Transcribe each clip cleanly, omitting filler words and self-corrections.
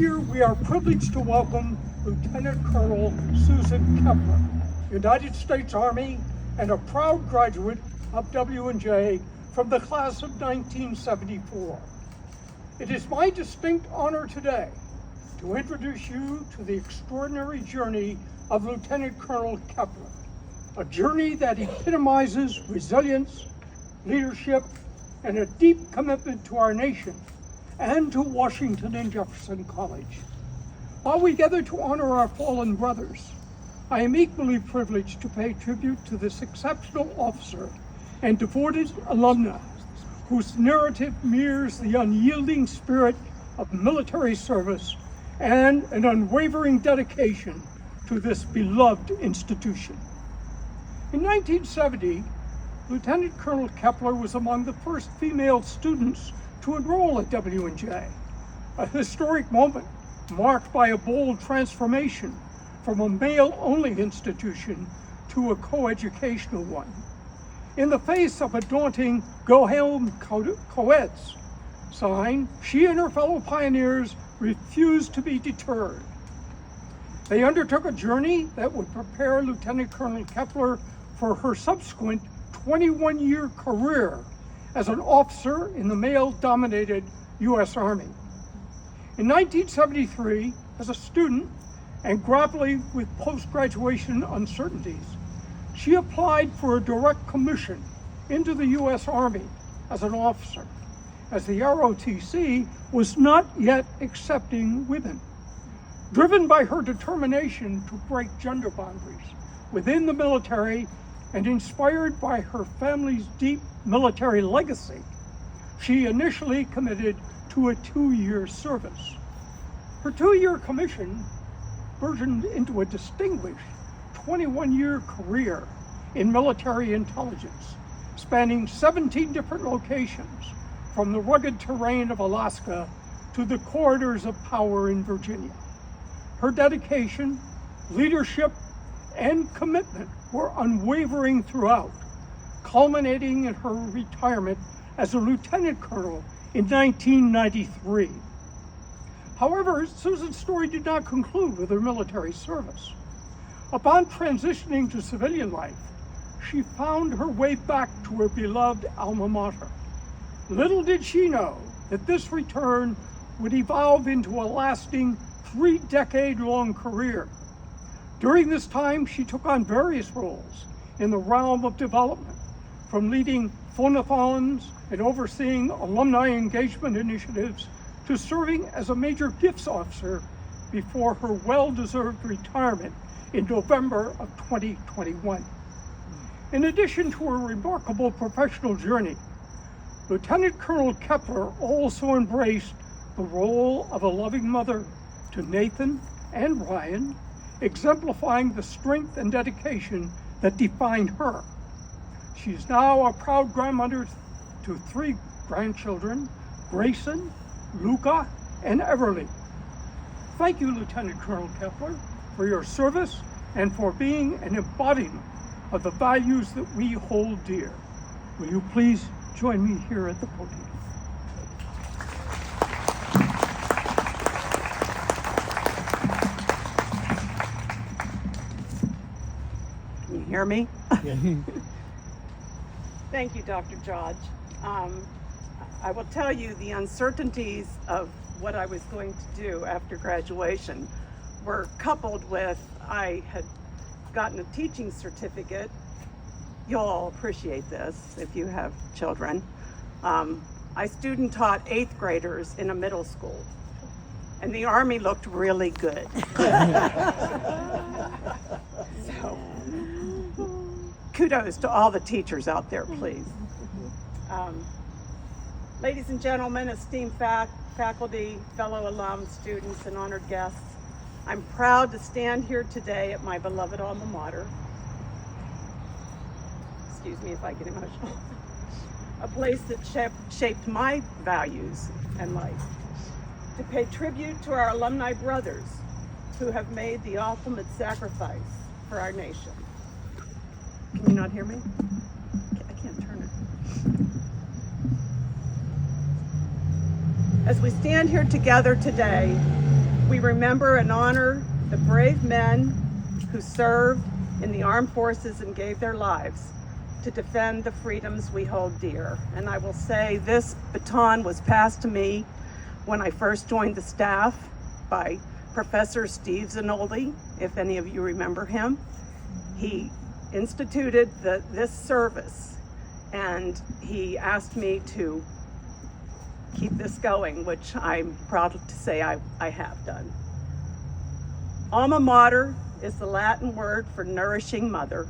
Here we are privileged to welcome Lieutenant Colonel Susan Kepler, United States Army and a proud graduate of W&J from the class of 1974. It is my distinct honor today to introduce you to the extraordinary journey of Lieutenant Colonel Kepler, a journey that epitomizes resilience, leadership, and a deep commitment to our nation and to Washington and Jefferson College. While we gather to honor our fallen brothers, I am equally privileged to pay tribute to this exceptional officer and devoted alumna whose narrative mirrors the unyielding spirit of military service and an unwavering dedication to this beloved institution. In 1970, Lieutenant Colonel Kepler was among the first female students to enroll at W&J, a historic moment marked by a bold transformation from a male-only institution to a coeducational one. In the face of a daunting "Go Home Coeds" sign, she and her fellow pioneers refused to be deterred. They undertook a journey that would prepare Lieutenant Colonel Kepler for her subsequent 21-year career as an officer in the male-dominated U.S. Army. In 1973, as a student and grappling with post-graduation uncertainties, she applied for a direct commission into the U.S. Army as an officer, as the ROTC was not yet accepting women. Driven by her determination to break gender boundaries within the military and inspired by her family's deep military legacy, she initially committed to a 2-year service. Her 2-year commission burgeoned into a distinguished 21-year career in military intelligence, spanning 17 different locations, from the rugged terrain of Alaska to the corridors of power in Virginia. Her dedication, leadership, and commitment were unwavering throughout, culminating in her retirement as a lieutenant colonel in 1993. However, Susan's story did not conclude with her military service. Upon transitioning to civilian life, she found her way back to her beloved alma mater. Little did she know that this return would evolve into a lasting 3-decade-long career. During this time, she took on various roles in the realm of development, from leading phonathons and overseeing alumni engagement initiatives to serving as a major gifts officer before her well-deserved retirement in November of 2021. In addition to her remarkable professional journey, Lieutenant Colonel Kepler also embraced the role of a loving mother to Nathan and Ryan, exemplifying the strength and dedication that defined her. She is now a proud grandmother to 3 grandchildren, Grayson, Luca, and Everly. Thank you, Lieutenant Colonel Kepler, for your service and for being an embodiment of the values that we hold dear. Will you please join me here at the podium? Can you hear me? Yeah. Thank you, Dr. Judge. I will tell you the uncertainties of what I was going to do after graduation were coupled with I had gotten a teaching certificate. You'll all appreciate this if you have children. I student taught 8th graders in a middle school, and the Army looked really good. So, kudos to all the teachers out there, please. Ladies and gentlemen, esteemed faculty, fellow alums, students, and honored guests, I'm proud to stand here today at my beloved alma mater. Excuse me if I get emotional. A place that shaped my values and life. To pay tribute to our alumni brothers who have made the ultimate sacrifice for our nation. Can you not hear me? I can't turn it. As we stand here together today, We remember and honor the brave men who served in the armed forces and gave their lives to defend the freedoms we hold dear. And I will say this baton was passed to me when I first joined the staff by Professor Steve Zanoldi, if any of you remember him. He instituted this service, and he asked me to keep this going, which I'm proud to say I have done. Alma mater is the Latin word for nourishing mother.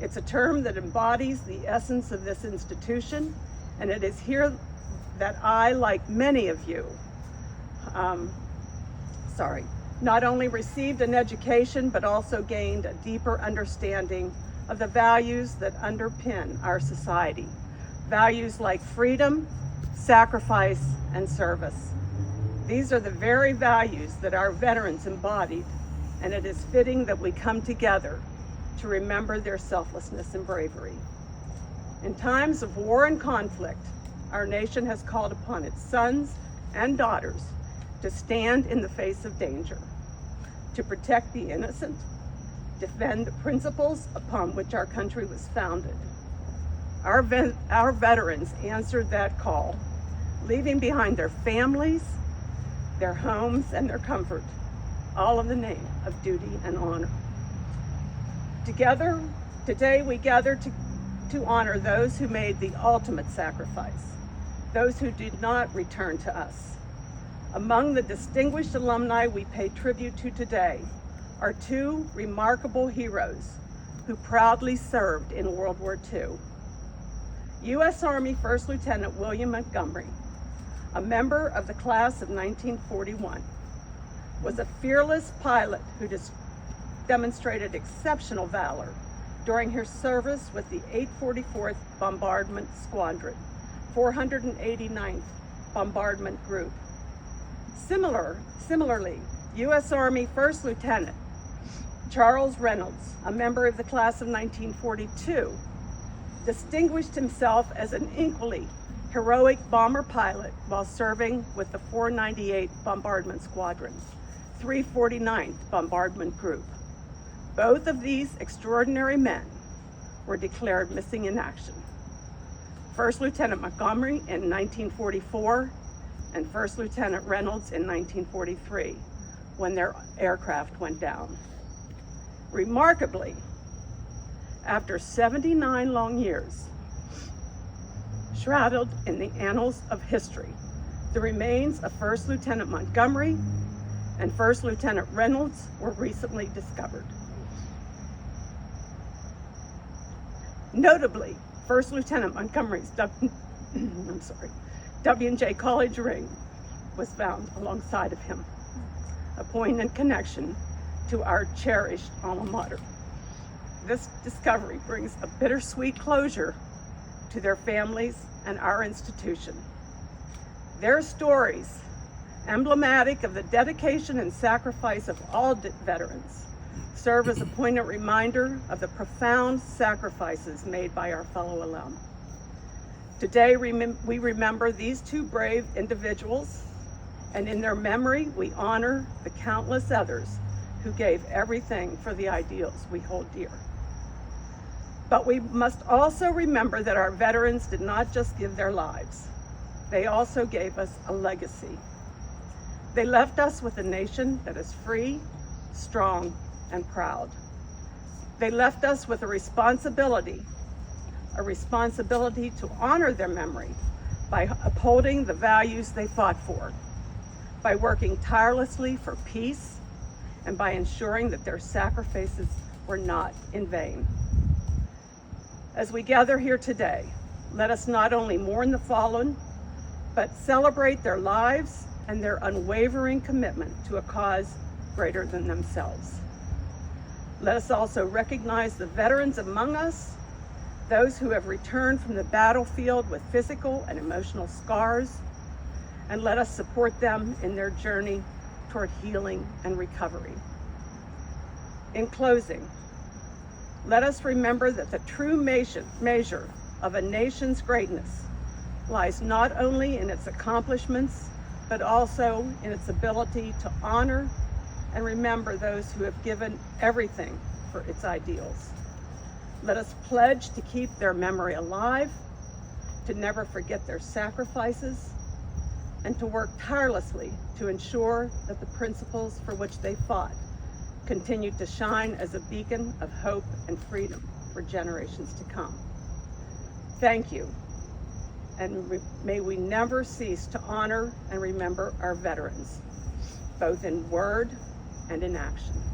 It's a term that embodies the essence of this institution, and it is here that I, like many of you, not only received an education, but also gained a deeper understanding of the values that underpin our society. Values like freedom, sacrifice, and service. These are the very values that our veterans embodied, and it is fitting that we come together to remember their selflessness and bravery. In times of war and conflict, our nation has called upon its sons and daughters to stand in the face of danger, to protect the innocent, defend the principles upon which our country was founded. Our veterans answered that call, leaving behind their families, their homes, and their comfort, all in the name of duty and honor. Together, today we gather to honor those who made the ultimate sacrifice, those who did not return to us. Among the distinguished alumni we pay tribute to today are two remarkable heroes who proudly served in World War II. U.S. Army First Lieutenant William Montgomery, a member of the class of 1941, was a fearless pilot who demonstrated exceptional valor during his service with the 844th Bombardment Squadron, 489th Bombardment Group. Similarly, U.S. Army First Lieutenant Charles Reynolds, a member of the class of 1942, distinguished himself as an equally heroic bomber pilot while serving with the 498th Bombardment Squadron, 349th Bombardment Group. Both of these extraordinary men were declared missing in action. First Lieutenant Montgomery in 1944 and First Lieutenant Reynolds in 1943, when their aircraft went down. Remarkably, after 79 long years, shrouded in the annals of history, the remains of First Lieutenant Montgomery and First Lieutenant Reynolds were recently discovered. Notably, First Lieutenant Montgomery's W&J College ring was found alongside of him, a poignant connection to our cherished alma mater. This discovery brings a bittersweet closure to their families and our institution. Their stories, emblematic of the dedication and sacrifice of all veterans, serve as a poignant reminder of the profound sacrifices made by our fellow alum. Today, we remember these two brave individuals, and in their memory, we honor the countless others who gave everything for the ideals we hold dear. But we must also remember that our veterans did not just give their lives. They also gave us a legacy. They left us with a nation that is free, strong, and proud. They left us with a responsibility to honor their memory by upholding the values they fought for, by working tirelessly for peace, and by ensuring that their sacrifices were not in vain. As we gather here today, let us not only mourn the fallen, but celebrate their lives and their unwavering commitment to a cause greater than themselves. Let us also recognize the veterans among us, those who have returned from the battlefield with physical and emotional scars, and let us support them in their journey toward healing and recovery. In closing, let us remember that the true measure of a nation's greatness lies not only in its accomplishments, but also in its ability to honor and remember those who have given everything for its ideals. Let us pledge to keep their memory alive, to never forget their sacrifices, and to work tirelessly to ensure that the principles for which they fought continue to shine as a beacon of hope and freedom for generations to come. Thank you, and may we never cease to honor and remember our veterans, both in word and in action.